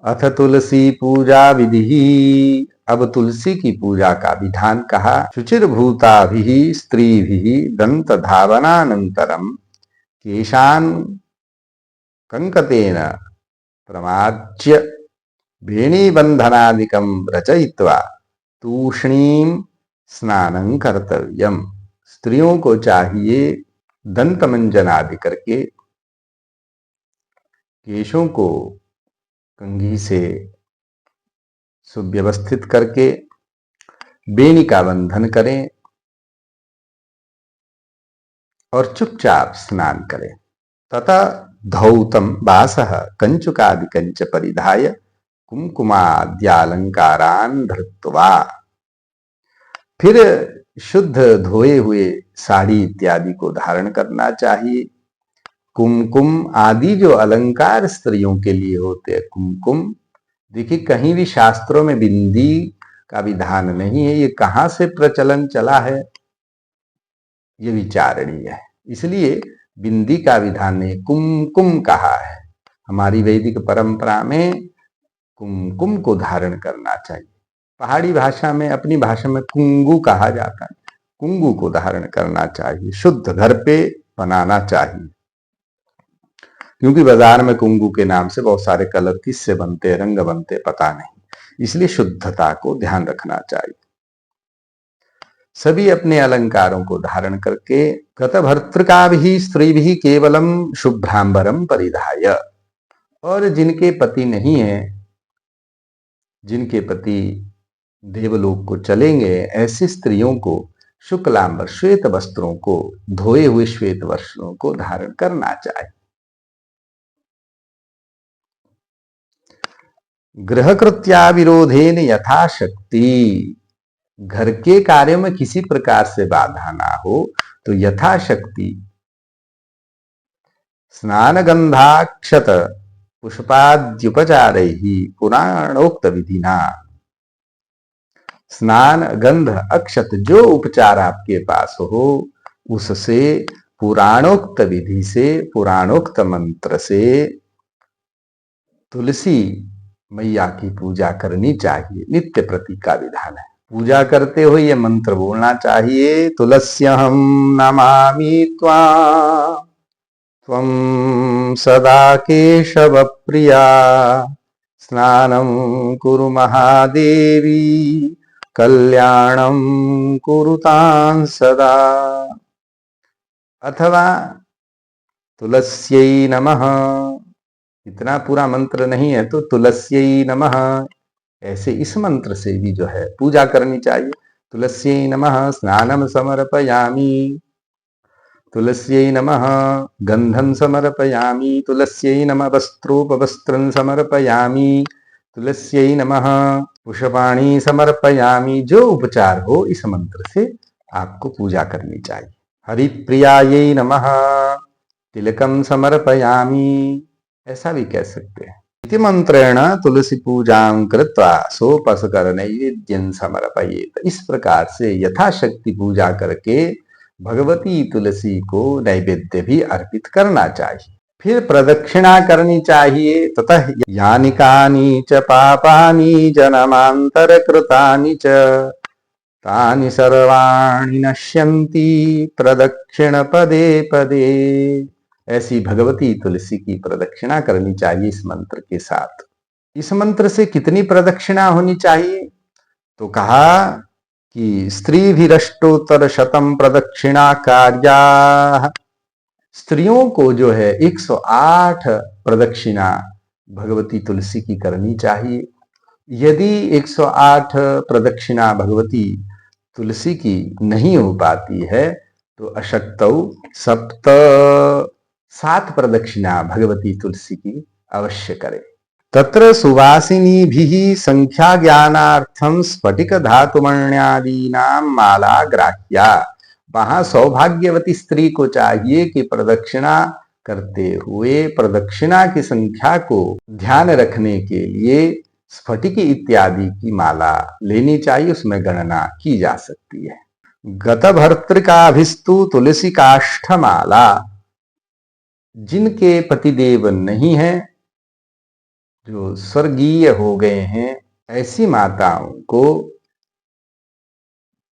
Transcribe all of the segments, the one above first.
अथ तुलसी पूजा विधि। अब तुलसी की पूजा का विधान कहा। शुचिर्भूताभिः स्त्रीभिः दंत धावनानंतरम केशान कंकतेन प्रमाज्य वेणीबंधनादिकं रचयित्वा तूष्णीं स्नानं कर्तव्यम। स्त्रियों को चाहिए दंत मंजन आदि करके केशों को कंघी से सुव्यवस्थित करके बेणी का बंधन करें और चुपचाप स्नान करें। तथा धौतम वासः कंचुकादिकंच परिधाय कुमकुमाद्यालंकारान् धृत्वा। फिर शुद्ध धोए हुए साड़ी इत्यादि को धारण करना चाहिए। कुमकुम आदि जो अलंकार स्त्रियों के लिए होते हैं, कुमकुम देखिए कहीं भी शास्त्रों में बिंदी का विधान नहीं है। ये कहां से प्रचलन चला है, ये विचारणीय है। इसलिए बिंदी का विधान नहीं, कुमकुम कहा है। हमारी वैदिक परंपरा में कुमकुम को धारण करना चाहिए। पहाड़ी भाषा में, अपनी भाषा में कुंगू कहा जाता है। कुंगू को धारण करना चाहिए, शुद्ध घर पे बनाना चाहिए। क्योंकि बाजार में कुंगू के नाम से बहुत सारे कलर किससे बनते, रंग बनते पता नहीं। इसलिए शुद्धता को ध्यान रखना चाहिए। सभी अपने अलंकारों को धारण करके गतभर्तृका भी स्त्री भी केवलम शुभ्रांबरम परिधाय। और जिनके पति नहीं है, जिनके पति देवलोक को चलेंगे, ऐसी स्त्रियों को शुक्लांबर श्वेत वस्त्रों को, धोए हुए श्वेत वस्त्रों को धारण करना चाहिए। गृहकृत्या विरोधेन यथाशक्ति। घर के कार्य में किसी प्रकार से बाधा ना हो तो यथाशक्ति स्नान गंधाक्षत पुष्पाद्युपचारैः पुराणोक्त विधिना। स्नान गंध अक्षत जो उपचार आपके पास हो उससे पुराणोक्त विधि से, पुराणोक्त मंत्र से तुलसी मैया की पूजा करनी चाहिए। नित्य प्रति का विधान है। पूजा करते हुए ये मंत्र बोलना चाहिए। तुलस्यहं नमामि त्वां त्वं सदा केशव प्रिया स्नानं कुरु महादेवी कल्याणं कुरुतां सदा। अथवा तुलस्यै नमः, इतना पूरा मंत्र नहीं है तो तुलस्यै नमः, ऐसे इस मंत्र से भी जो है पूजा करनी चाहिए। तुलस्यै नमः स्नानं समर्पयामि, तुलस्यै नमः गंधं समर्पयामि, तुलस्यै नमः वस्त्रोपवस्त्रं समर्पयामि, तुलस्यै नमः पुष्पाणि समर्पयामि। जो उपचार हो इस मंत्र से आपको पूजा करनी चाहिए। हरिप्रियायै नमः तिलकं समर्पयामि, ऐसा भी कह सकते हैं। इति मंत्रेण तुलसी पूजां कृत्वा सोपस्कर नैवेद्यं समर्पयेत। इस प्रकार से यथाशक्ति पूजा करके भगवती तुलसी को नैवेद्य भी अर्पित करना चाहिए। फिर प्रदक्षिणा करनी चाहिए। ततः यानि कानि च पापानि जन्मांतर कृतानि च तानि सर्वाणि नश्यन्ति प्रदक्षिण पदे पदे। ऐसी भगवती तुलसी की प्रदक्षिणा करनी चाहिए इस मंत्र के साथ। इस मंत्र से कितनी प्रदक्षिणा होनी चाहिए तो कहा कि स्त्रीभिरष्टोत्तर शतम प्रदक्षिणा कार्या। स्त्रियों को जो है 108 प्रदक्षिणा भगवती तुलसी की करनी चाहिए। यदि 108 प्रदक्षिणा भगवती तुलसी की नहीं हो पाती है तो अशक्तौ सप्त, 7 प्रदक्षिणा भगवती तुलसी की अवश्य करें। तत्र सुवासिनीभिः संख्या ज्ञानार्थं स्फटिक धातुमण्यादीनां माला ग्राह्या। वहां सौभाग्यवती स्त्री को चाहिए कि प्रदक्षिणा करते हुए प्रदक्षिणा की संख्या को ध्यान रखने के लिए स्फटिक इत्यादि की माला लेनी चाहिए, उसमें गणना की जा सकती है। गतभर्तृकाभिस्तु तुलसी काष्ठमाला। जिनके पतिदेव नहीं है, जो स्वर्गीय हो गए हैं, ऐसी माताओं को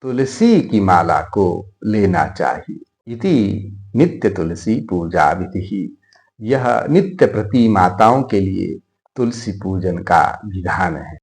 तुलसी की माला को लेना चाहिए। इति नित्य तुलसी पूजा विधि। यह नित्य प्रति माताओं के लिए तुलसी पूजन का विधान है।